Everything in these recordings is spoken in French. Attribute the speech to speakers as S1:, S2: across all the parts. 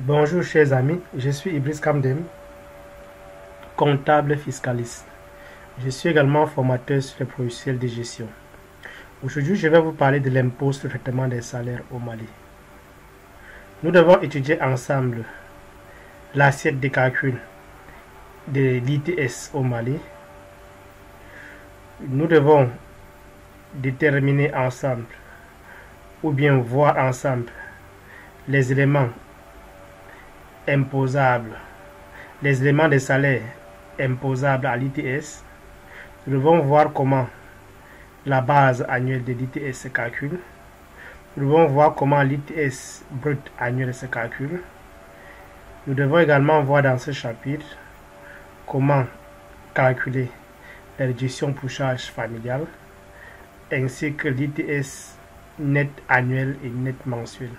S1: Bonjour chers amis, je suis Ibris Kamdem, comptable fiscaliste. Je suis également formateur sur le logiciel de gestion. Aujourd'hui, je vais vous parler de l'impôt sur le traitement des salaires au Mali. Nous devons étudier ensemble l'assiette de calcul de l'ITS au Mali. Nous devons déterminer ensemble ou bien voir ensemble les éléments imposables, les éléments de salaire imposables à l'ITS. Nous devons voir comment la base annuelle de l'ITS se calcule. Nous devons voir comment l'ITS brut annuel se calcule. Nous devons également voir dans ce chapitre comment calculer la réduction pour charge familiale ainsi que l'ITS net annuel et net mensuel.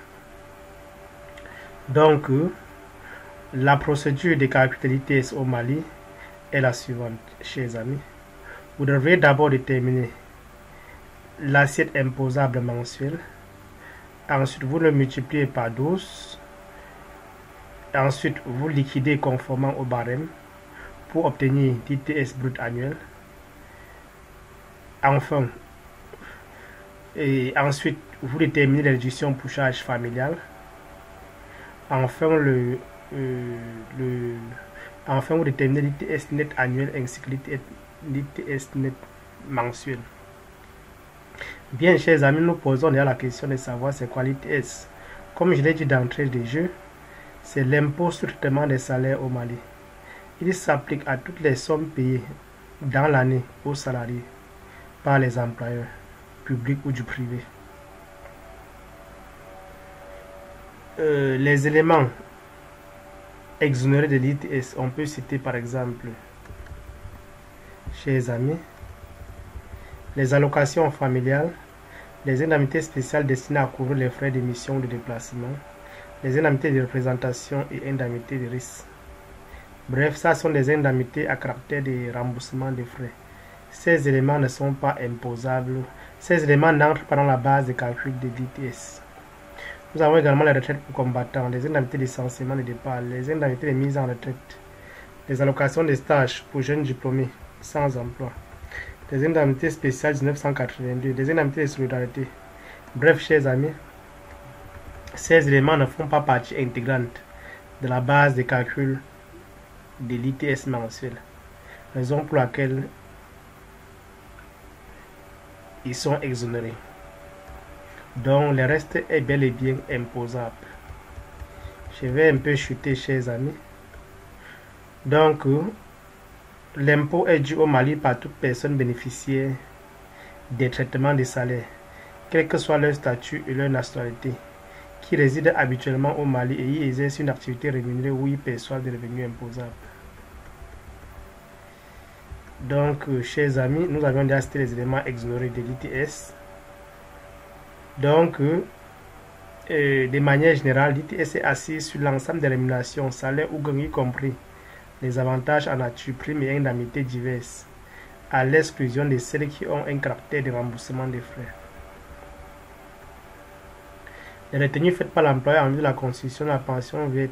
S1: Donc, la procédure de calcul de l'ITS au Mali est la suivante, chers amis. Vous devrez d'abord déterminer l'assiette imposable mensuelle. Ensuite, vous le multipliez par 12. Ensuite, vous liquidez conformément au barème pour obtenir l'ITS brut annuel. Enfin, ensuite, vous déterminez la réduction pour charge familiale. Enfin, vous déterminez l'ITS net annuel ainsi que l'ITS net mensuel. Bien, chers amis, nous posons déjà la question de savoir c'est quoi l'ITS. Comme je l'ai dit d'entrée de jeu, c'est l'impôt sur le traitement des salaires au Mali. Il s'applique à toutes les sommes payées dans l'année aux salariés par les employeurs, publics ou du privé. Les éléments exonérés de l'ITS, on peut citer par exemple, chers amis, les allocations familiales, les indemnités spéciales destinées à couvrir les frais d'émission ou de déplacement, les indemnités de représentation et indemnités de risque. Bref, ça sont des indemnités à caractère de remboursement des frais. Ces éléments ne sont pas imposables. Ces éléments n'entrent pas dans la base de calcul de l'ITS. Nous avons également les retraites pour combattants, les indemnités de licenciement de départ, les indemnités de mise en retraite, les allocations de stage pour jeunes diplômés sans emploi, les indemnités spéciales 1982, les indemnités de solidarité. Bref, chers amis, ces éléments ne font pas partie intégrante de la base de calcul de l'ITS mensuel, raison pour laquelle ils sont exonérés. Donc, le reste est bel et bien imposable. Je vais un peu chuter, chers amis. Donc, l'impôt est dû au Mali par toute personne bénéficiaire des traitements de salaire, quel que soit leur statut et leur nationalité, qui résident habituellement au Mali et y exercent une activité rémunérée ou y perçoivent des revenus imposables. Donc, chers amis, nous avons déjà cité les éléments exonérés de l'ITS. Donc, de manière générale, l'ITS est assis sur l'ensemble des rémunérations, salaires ou gains, y compris les avantages en nature, primes et indemnités diverses, à l'exclusion de celles qui ont un caractère de remboursement des frais. Les retenues faites par l'employeur en vue de la constitution de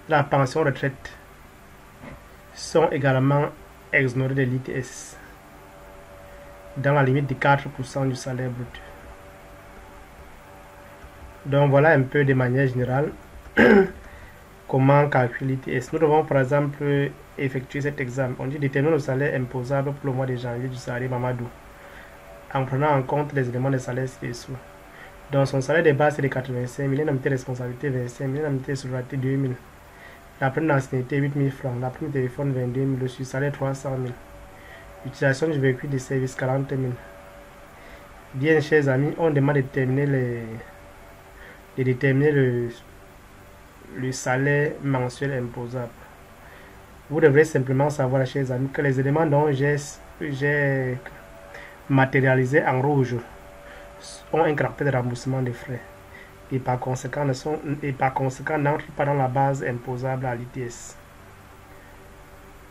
S1: la pension retraite sont également exonérées de l'ITS dans la limite de 4% du salaire brut. Donc voilà un peu de manière générale comment calculer l'ITS. Nous devons par exemple effectuer cet exemple. On dit déterminer le salaire imposable pour le mois de janvier du salarié Mamadou en prenant en compte les éléments de salaire ci-dessous. Donc son salaire de base est de 85 000, l'indemnité de responsabilité 25 000, l'indemnité de solidarité 2 000, la prime d'ancienneté 8 000 francs, la prime de téléphone 22 000, le sur-salaire 300 000, l'utilisation du véhicule de service 40 000. Bien, chers amis, on demande de déterminer le salaire mensuel imposable. Vous devrez simplement savoir, chers amis, que les éléments dont j'ai matérialisé en rouge ont un caractère de remboursement des frais et par conséquent n'entrent pas dans la base imposable à l'ITS.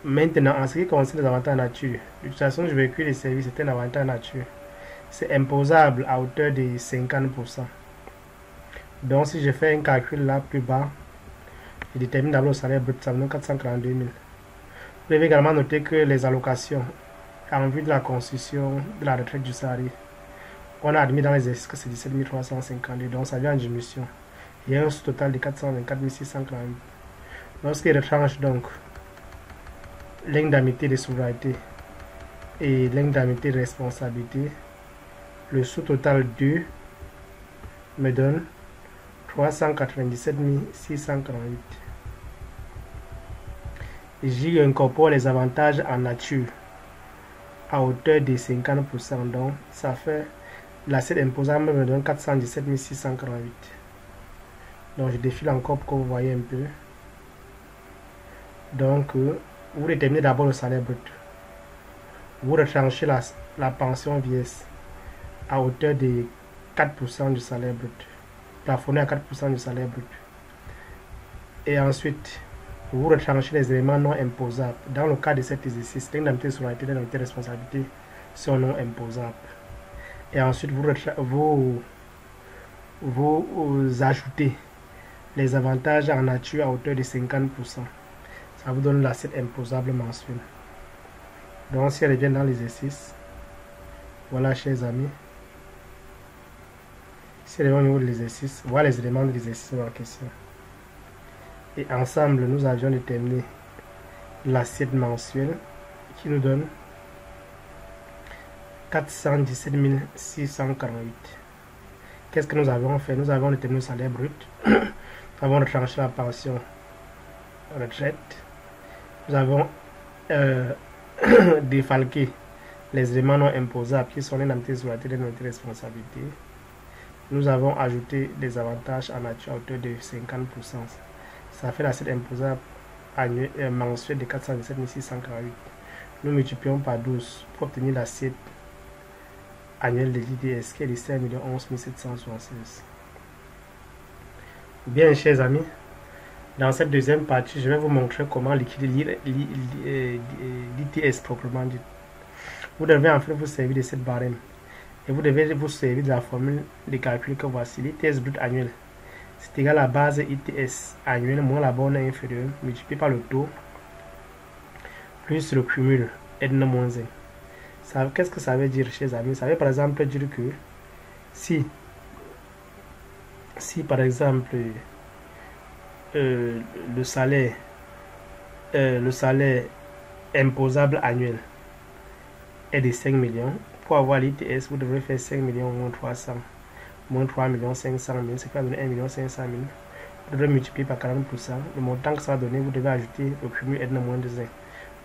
S1: Maintenant, en ce qui concerne les avantages en nature, l'utilisation du véhicule de service est un avantage en nature. C'est imposable à hauteur de 50%. Donc si je fais un calcul là plus bas, Je détermine d'abord le salaire brut, ça me donne 442 000. Vous devez également noter que les allocations en vue de la constitution de la retraite du salarié, on a admis dans l'exercice que c'est 17 352, donc ça vient en diminution. Il y a un total de 424 648. Lorsqu'il retranche donc l'indemnité de souveraineté et l'indemnité de responsabilité, le sous-total 2 me donne 397 648. J'y incorpore les avantages en nature à hauteur de 50%, donc ça fait l'assiette imposable me donne 417 648. Donc je défile encore pour que vous voyez un peu. Donc vous déterminez d'abord le salaire brut. Vous retranchez la pension vieillesse à hauteur de 4% du salaire brut, plafonné à 4% du salaire brut. Et ensuite, vous retranchez les éléments non imposables. Dans le cas de cet exercice, l'indemnité de souveraineté et l'indemnité de responsabilité sont non imposables. Et ensuite, vous ajoutez les avantages en nature à hauteur de 50%. Ça vous donne l'assiette imposable mensuelle. Donc, si elle revient dans l'exercice, voilà, chers amis. Si elle est au niveau de l'exercice, voilà les éléments de l'exercice en question. Et ensemble, nous avions déterminé l'assiette mensuelle qui nous donne 417 648. Qu'est-ce que nous avons fait? Nous avons déterminé le salaire brut. Nous avons retranché la pension retraite. Nous avons défalqué les éléments non imposables qui sont l'indemnité de souveraineté et l'indemnité de responsabilité. Nous avons ajouté des avantages en nature à hauteur de 50%. Ça fait l'assiette imposable mensuelle de 417 648. Nous multiplions par 12 pour obtenir l'assiette annuelle de l'ITS qui est de 5 11 776. Bien, chers amis, dans cette deuxième partie, je vais vous montrer comment liquider l'ITS proprement dit. Vous devez en fait vous servir de cette barème et vous devez vous servir de la formule de calcul que voici. L'ITS brut annuel, c'est égal à la base ITS annuel moins la borne inférieure multiplié par le taux plus le cumul N-1. Qu'est-ce que ça veut dire, chers amis? Ça veut par exemple dire que si par exemple le salaire imposable annuel est de 5 millions, pour avoir l'ITS, vous devrez faire 5 millions moins 300, moins 3 500 000, ce qui va donner 1 500 000. Vous devrez multiplier par 40%. Le montant que ça va donner, vous devez ajouter le cumul N-1,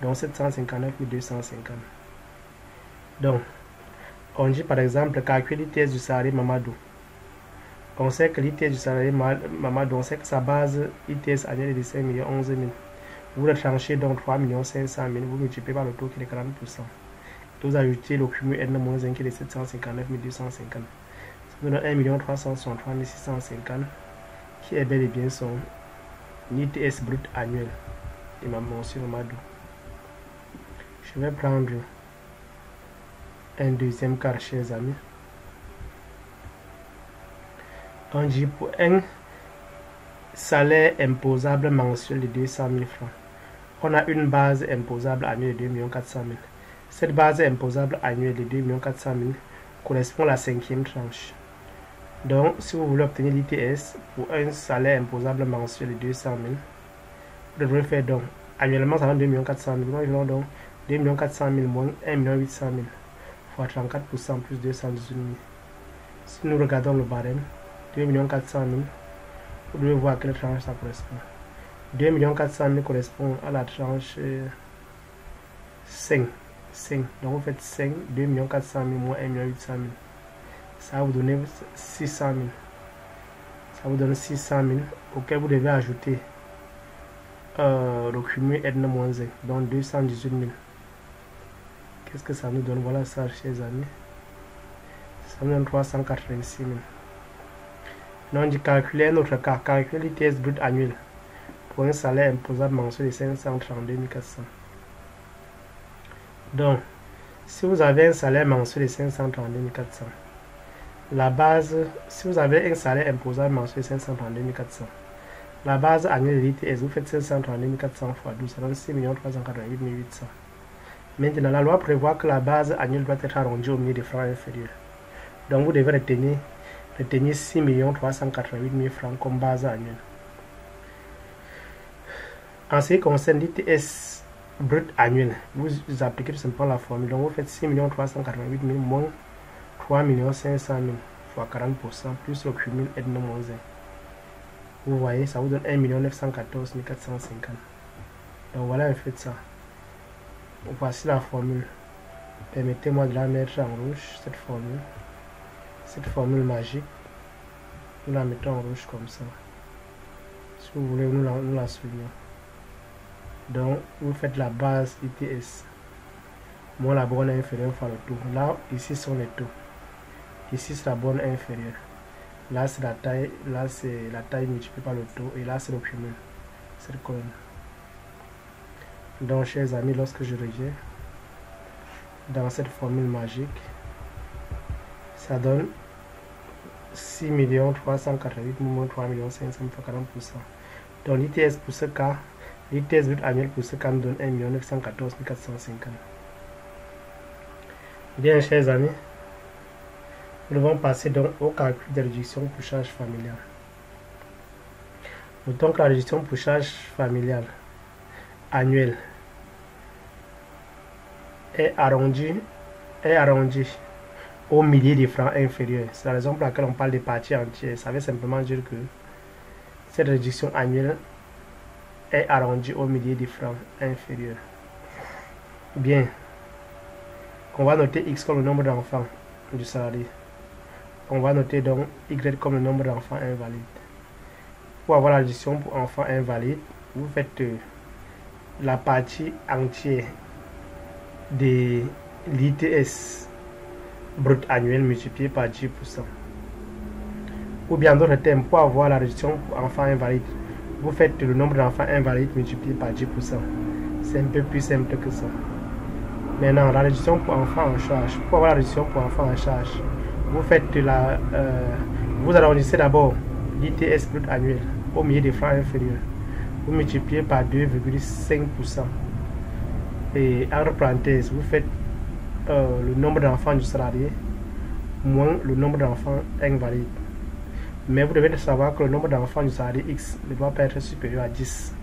S1: donc 759 250. Donc, on dit par exemple, calculer l'ITS du salarié Mamadou. On sait que l'ITS du salarié Mamadou, on sait que sa base ITS annuelle est de 5 11 000. Vous le tranchez donc 3 500 000, vous multipliez par le taux qui est de 40%. Vous ajoutez le cumul N-1 qui est de 759 250. Ça vous donne 1 363 650 qui est bel et bien son ITS brut annuel de monsieur Mamadou. Je vais prendre un deuxième cas, chers amis. On dit pour un salaire imposable mensuel de 200 000 francs, on a une base imposable annuelle de 2 400 000. Cette base imposable annuelle de 2 400 000 correspond à la cinquième tranche. Donc, si vous voulez obtenir l'ITS pour un salaire imposable mensuel de 200 000, vous devrez faire donc, annuellement, ça donne 2 400 000. Nous avons donc 2 400 000 moins 1 800 000 fois 34% plus 218 000. Si nous regardons le barème, 2 400 000, vous devez voir à quelle tranche ça correspond. 2 400 000 correspond à la tranche 5. Donc vous faites 5, 2 400 000 moins 1 800 000. Ça va vous donner 600 000. Ça vous donne 600 000 auquel vous devez ajouter le cumul N-1, donc 218 000. Qu'est-ce que ça nous donne? Voilà ça, chers amis. Ça nous donne 386 000. Donc, on dit calculer un autre cas. Calculer l'ITS brut annuel pour un salaire imposable mensuel de 532 400. Donc, si vous avez un salaire mensuel de 532 400, la base, si vous avez un salaire imposable mensuel de 532 400, La base annuelle de l'ITS, vous faites 532 400 fois 12, ça donne 6 388 800. Maintenant, la loi prévoit que la base annuelle doit être arrondie au milieu des francs inférieurs. Donc, vous devez retenir 6 388 000 francs comme base annuelle. En ce qui concerne l'ITS brut annuel, vous appliquez tout simplement la formule. Donc, vous faites 6 388 000 moins 3 500 000 fois 40% plus le cumul aide non moins 1. Vous voyez, ça vous donne 1 914 450. Donc, voilà un fait de ça. Voici la formule. Permettez-moi de la mettre en rouge, cette formule magique. Nous la mettons en rouge comme ça. Si vous voulez, nous la soulignons. Donc, vous faites la base ITS. Moins la borne inférieure fois le taux. Là, ici sont les taux. Ici, c'est la borne inférieure. Là, c'est la taille. Là, c'est la taille multipliée par le taux. Et là, c'est le cumul. C'est le colonne. Donc, chers amis, lorsque je reviens dans cette formule magique, ça donne 6 388 moins 3 500 fois 40%. Donc, l'ITS pour ce cas, l'ITS brut annuel pour ce cas nous donne 1 914 450. Bien, chers amis, nous devons passer donc au calcul de réduction pour charge familiale. Notons que la réduction pour charge familiale annuelle est arrondie au millier de francs inférieurs. C'est la raison pour laquelle on parle de parties entières. Ça veut simplement dire que cette réduction annuelle est arrondie au millier de francs inférieurs. Bien. On va noter X comme le nombre d'enfants du salarié. On va noter donc Y comme le nombre d'enfants invalides. Pour avoir la réduction pour enfants invalides, vous faites la partie entière de l'ITS brut annuel multiplié par 10%. Ou bien d'autres termes, pour avoir la réduction pour enfants invalides, vous faites le nombre d'enfants invalides multiplié par 10%. C'est un peu plus simple que ça. Maintenant, la réduction pour enfants en charge. Pour avoir la réduction pour enfants en charge, vous faites vous arrondissez d'abord l'ITS brut annuel au milieu des francs inférieurs. Vous multipliez par 2,5%. Et entre parenthèses, vous faites le nombre d'enfants du salarié moins le nombre d'enfants invalides. Mais vous devez savoir que le nombre d'enfants du salarié X ne doit pas être supérieur à 10.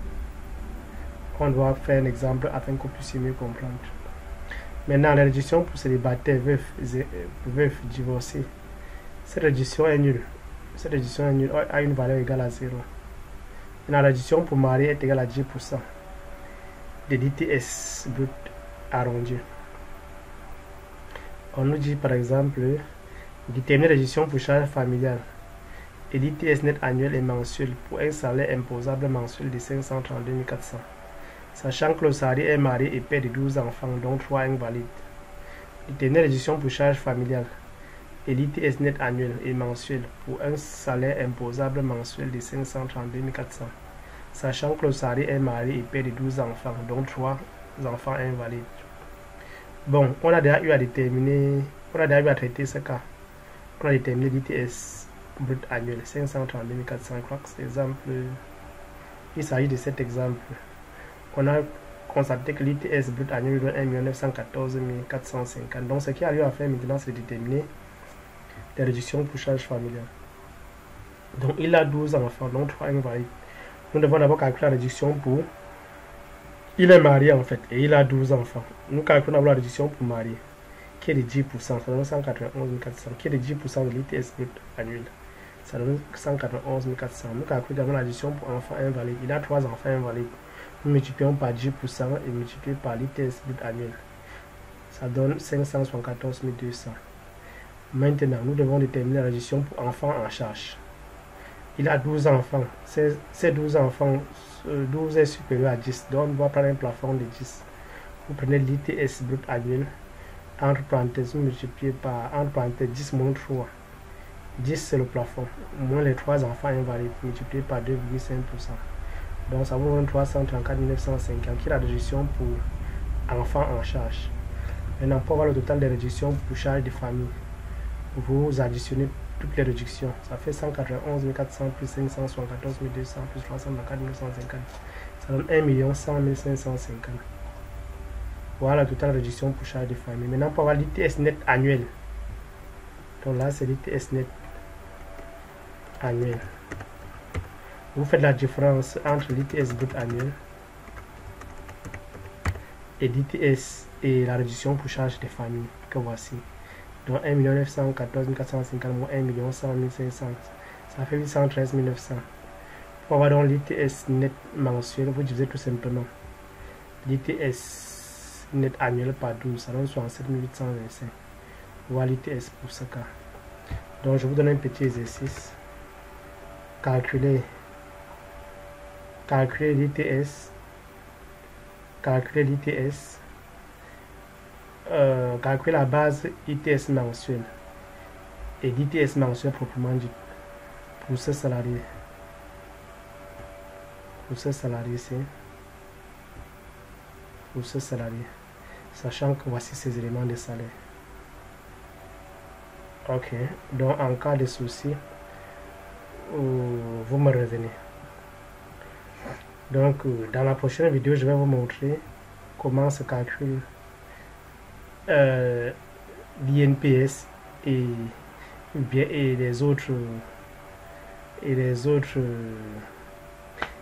S1: On doit faire un exemple afin que vous puissiez mieux comprendre. Maintenant, la réduction pour célibataires, veufs, divorcés, cette réduction est nulle. Cette réduction est nulle, a une valeur égale à 0. La réduction pour mariés est égale à 10% de l'ITS brut arrondi. On nous dit par exemple, déterminer la réduction pour charge familiale et l'ITS net annuel et mensuel pour un salaire imposable mensuel de 532 400. Sachant que le salarié est marié et père de 12 enfants, dont 3 invalides. Déterminer la réduction pour charge familiale et l'ITS net annuel et mensuel pour un salaire imposable mensuel de 532 400. Sachant que le salarié est marié et père de 12 enfants, dont 3 enfants invalides. Bon, on a déjà eu à déterminer, on a déjà eu à traiter ce cas. On a déterminé l'ITS brut annuel, 532 400. Je crois que c'est l'exemple. Il s'agit de cet exemple. On a constaté que l'ITS brut annuel donne 1 914 450. Donc, ce qui a lieu à faire maintenant, c'est de déterminer les réductions pour charge familiale. Donc, il a 12 enfants, dont 3 invalides. Nous devons d'abord calculer la réduction pour... Il est marié en fait, et il a 12 enfants. Nous calculons d'abord la réduction pour marié, qui est de 10%, ça donne 191 400, qui est de 10% de l'ITS brut annuel. Ça donne 191 400. Nous calculons d'abord la réduction pour enfants invalides. Il a 3 enfants invalides. Nous multiplions par 10% et multiplions par l'ITS brut annuel. Ça donne 574 200. Maintenant, nous devons déterminer la réduction pour enfants en charge. Il a 12 enfants. Ces 12 enfants, 12 est supérieur à 10. Donc, on doit prendre un plafond de 10. Vous prenez l'ITS brut annuel. Entre parenthèses, vous multipliez par, entre parenthèses, 10 moins 3. 10 c'est le plafond. Moins les 3 enfants invalides, multiplié par 2,5%. Donc, ça vous donne 334 950, qui est la réduction pour enfants en charge. Maintenant, pour avoir le total des réductions pour charge de famille, vous additionnez toutes les réductions. Ça fait 191 400 plus 574 200 plus 324 950. Ça donne 1 100 550. Voilà la totale réduction pour charge de famille. Maintenant, pour avoir l'ITS net annuel. Donc là, c'est l'ITS net annuel. Vous faites la différence entre l'ITS brut annuel et l'ITS et la réduction pour charge des familles que voici. Donc 1 914 450 moins 1 100 500. Ça fait 813 900. Pour avoir donc l'ITS net mensuel, vous divisez tout simplement l'ITS net annuel par 12, ça donne 67 825. Voilà l'ITS pour ce cas. Donc je vous donne un petit exercice. Calculer l'ITS. Calculer l'ITS. Calculer la base ITS mensuel et l'ITS mensuel proprement dit pour ce salarié. Pour ce salarié, sachant que voici ces éléments de salaire. Ok, donc en cas de souci, vous me revenez. Donc dans la prochaine vidéo, je vais vous montrer comment se calcule l'INPS et les autres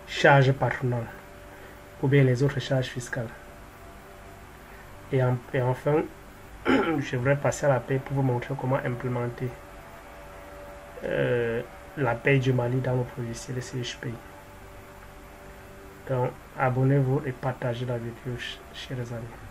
S1: charges patronales ou bien les autres charges fiscales. Et enfin, je voudrais passer à la paie pour vous montrer comment implémenter la paie du Mali dans le logiciel CHPay. Donc, abonnez-vous et partagez la vidéo, chers amis.